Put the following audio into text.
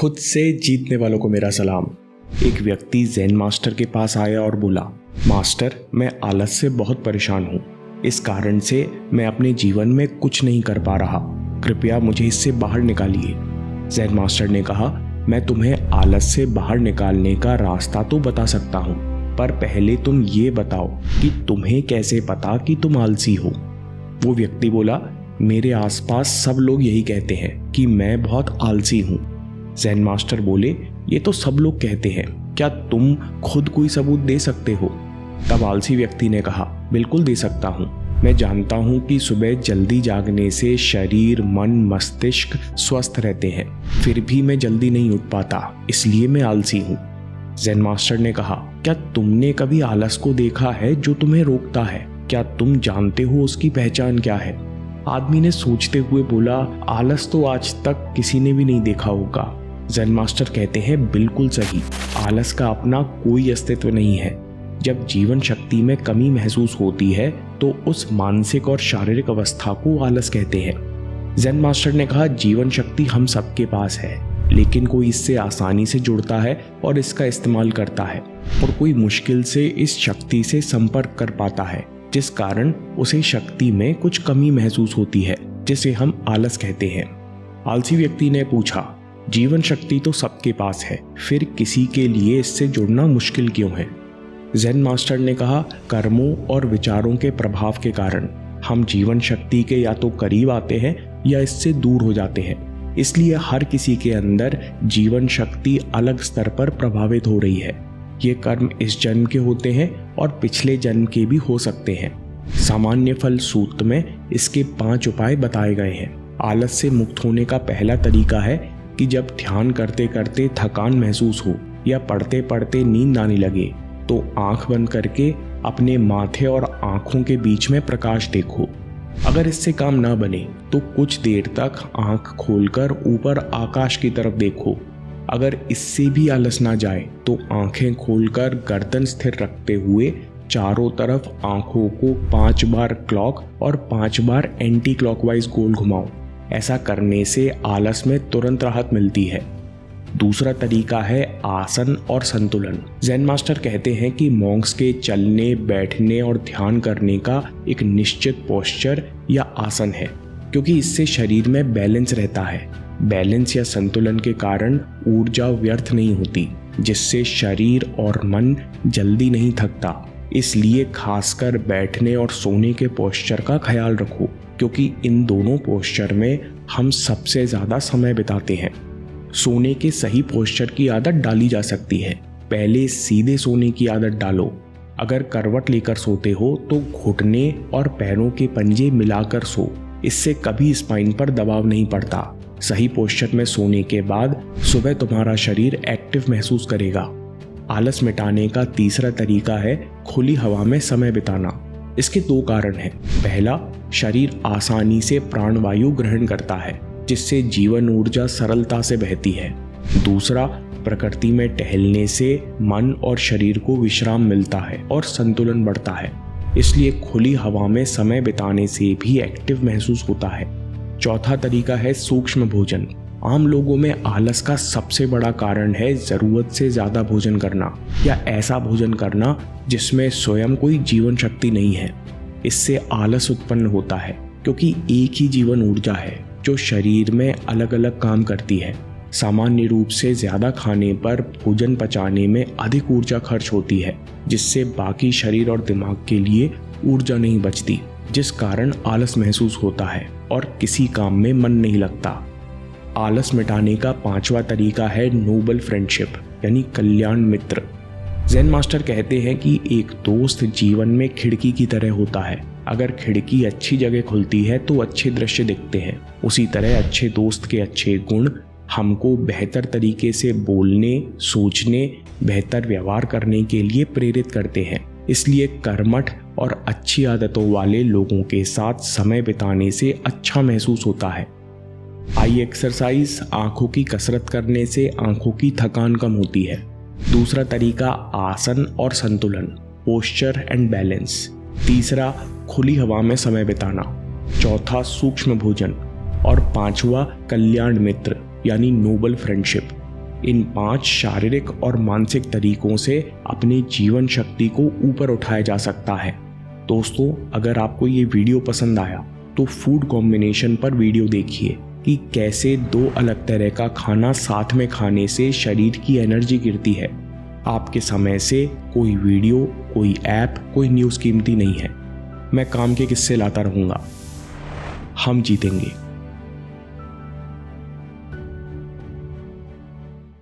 खुद से जीतने वालों को मेरा सलाम। एक व्यक्ति ज़ेन मास्टर के पास आया और बोला, मास्टर, मैं आलस से बहुत परेशान हूँ। इस कारण से मैं अपने जीवन में कुछ नहीं कर पा रहा। कृपया मुझे इससे बाहर निकालिए। ज़ेन मास्टर ने कहा, मैं तुम्हें आलस से बाहर निकालने का रास्ता तो बता सकता हूँ, पर पहले तुम ये बताओ कि तुम्हें कैसे पता कि तुम आलसी हो। वो व्यक्ति बोला, मेरे आसपास सब लोग यही कहते हैं कि मैं बहुत आलसी हूँ। ज़ेन मास्टर बोले, ये तो सब लोग कहते हैं, क्या तुम खुद कोई सबूत दे सकते हो? तब आलसी व्यक्ति ने कहा, बिल्कुल दे सकता हूँ। मैं जानता हूँ कि सुबह जल्दी जागने से शरीर, मन, मस्तिष्क स्वस्थ रहते हैं, फिर भी मैं जल्दी नहीं उठ पाता, इसलिए मैं आलसी हूँ। ज़ेन मास्टर ने कहा, क्या तुमने कभी आलस को देखा है जो तुम्हें रोकता है? क्या तुम जानते हो उसकी पहचान क्या है? आदमी ने सोचते हुए बोला, आलस तो आज तक किसी ने भी नहीं देखा होगा। ज़ेन मास्टर कहते हैं, बिल्कुल सही। आलस का अपना कोई अस्तित्व नहीं है। जब जीवन शक्ति में कमी महसूस होती है तो उस मानसिक और शारीरिक अवस्था को आलस कहते हैं। ज़ेन मास्टर ने कहा, जीवन शक्ति हम सबके पास है, लेकिन कोई इससे आसानी से जुड़ता है और इसका इस्तेमाल करता है, और कोई मुश्किल से इस शक्ति से संपर्क कर पाता है, जिस कारण उसे शक्ति में कुछ कमी महसूस होती है, जिसे हम आलस कहते हैं। आलसी व्यक्ति ने पूछा, जीवन शक्ति तो सबके पास है, फिर किसी के लिए इससे जुड़ना मुश्किल क्यों है? ज़ेन मास्टर ने कहा, कर्मों और विचारों के प्रभाव के कारण हम जीवन शक्ति के या तो करीब आते हैं या इससे दूर हो जाते हैं। इसलिए हर किसी के अंदर जीवन शक्ति अलग स्तर पर प्रभावित हो रही है। ये कर्म इस जन्म के होते हैं और पिछले जन्म के भी हो सकते हैं। सामान्य फल सूत्र में इसके 5 उपाय बताए गए हैं। आलस से मुक्त होने का पहला तरीका है कि जब ध्यान करते करते थकान महसूस हो या पढ़ते पढ़ते नींद आने लगे तो आंख बंद करके अपने माथे और आंखों के बीच में प्रकाश देखो। अगर इससे काम ना बने तो कुछ देर तक आंख खोलकर ऊपर आकाश की तरफ देखो। अगर इससे भी आलस ना जाए तो आंखें खोलकर गर्दन स्थिर रखते हुए चारों तरफ आंखों को 5 बार क्लॉक और 5 बार एंटी क्लॉकवाइज गोल घुमाओ। ऐसा करने से आलस में तुरंत राहत मिलती है। दूसरा तरीका है आसन और संतुलन। ज़ेन मास्टर कहते हैं कि मॉन्क्स के चलने, बैठने और ध्यान करने का एक निश्चित पोस्चर या आसन है, क्योंकि इससे शरीर में बैलेंस रहता है। बैलेंस या संतुलन के कारण ऊर्जा व्यर्थ नहीं होती, जिससे शरीर और मन जल्दी नहीं थकता। इसलिए खासकर बैठने और सोने के पोस्चर का ख्याल रखो, क्योंकि इन दोनों पोस्चर में हम सबसे ज़्यादा समय बिताते हैं। सोने के सही पोस्चर की आदत डाली जा सकती है। पहले सीधे सोने की आदत डालो। अगर करवट लेकर सोते हो तो घुटने और पैरों के पंजे मिलाकर सो। इससे कभी स्पाइन पर दबाव नहीं पड़ता। सही पोस्चर में सोने के बाद सुबह तुम्हारा शरीर एक्टिव महसूस करेगा। आलस मिटाने का तीसरा तरीका है खुली हवा में समय बिताना। इसके 2 कारण हैं। पहला, शरीर आसानी से प्राणवायु ग्रहण करता है, जिससे जीवन ऊर्जा सरलता से बहती है। दूसरा, प्रकृति में टहलने से मन और शरीर को विश्राम मिलता है और संतुलन बढ़ता है। इसलिए खुली हवा में समय बिताने से भी एक्टिव महसूस होता है। चौथा तरीका है सूक्ष्म भोजन। आम लोगों में आलस का सबसे बड़ा कारण है ज़रूरत से ज़्यादा भोजन करना या ऐसा भोजन करना जिसमें स्वयं कोई जीवन शक्ति नहीं है। इससे आलस उत्पन्न होता है, क्योंकि एक ही जीवन ऊर्जा है जो शरीर में अलग अलग काम करती है। सामान्य रूप से ज़्यादा खाने पर भोजन पचाने में अधिक ऊर्जा खर्च होती है, जिससे बाकी शरीर और दिमाग के लिए ऊर्जा नहीं बचती, जिस कारण आलस महसूस होता है और किसी काम में मन नहीं लगता। आलस मिटाने का 5वां तरीका है नोबल फ्रेंडशिप, यानी कल्याण मित्र। ज़ेन मास्टर कहते हैं कि एक दोस्त जीवन में खिड़की की तरह होता है। अगर खिड़की अच्छी जगह खुलती है तो अच्छे दृश्य दिखते हैं। उसी तरह अच्छे दोस्त के अच्छे गुण हमको बेहतर तरीके से बोलने, सोचने, बेहतर व्यवहार करने के लिए प्रेरित करते हैं। इसलिए कर्मठ और अच्छी आदतों वाले लोगों के साथ समय बिताने से अच्छा महसूस होता है। आई एक्सरसाइज, आंखों की कसरत करने से आंखों की थकान कम होती है। दूसरा तरीका आसन और संतुलन, पोस्चर एंड बैलेंस। तीसरा, खुली हवा में समय बिताना। चौथा, सूक्ष्म भोजन। और 5वां, कल्याण मित्र यानी नोबल फ्रेंडशिप। इन 5 शारीरिक और मानसिक तरीकों से अपनी जीवन शक्ति को ऊपर उठाया जा सकता है। दोस्तों, अगर आपको ये वीडियो पसंद आया तो फूड कॉम्बिनेशन पर वीडियो देखिए कि कैसे 2 अलग तरह का खाना साथ में खाने से शरीर की एनर्जी गिरती है। आपके समय से कोई वीडियो, कोई ऐप, कोई न्यूज़ कीमती नहीं है। मैं काम के किस्से लाता रहूँगा। हम जीतेंगे।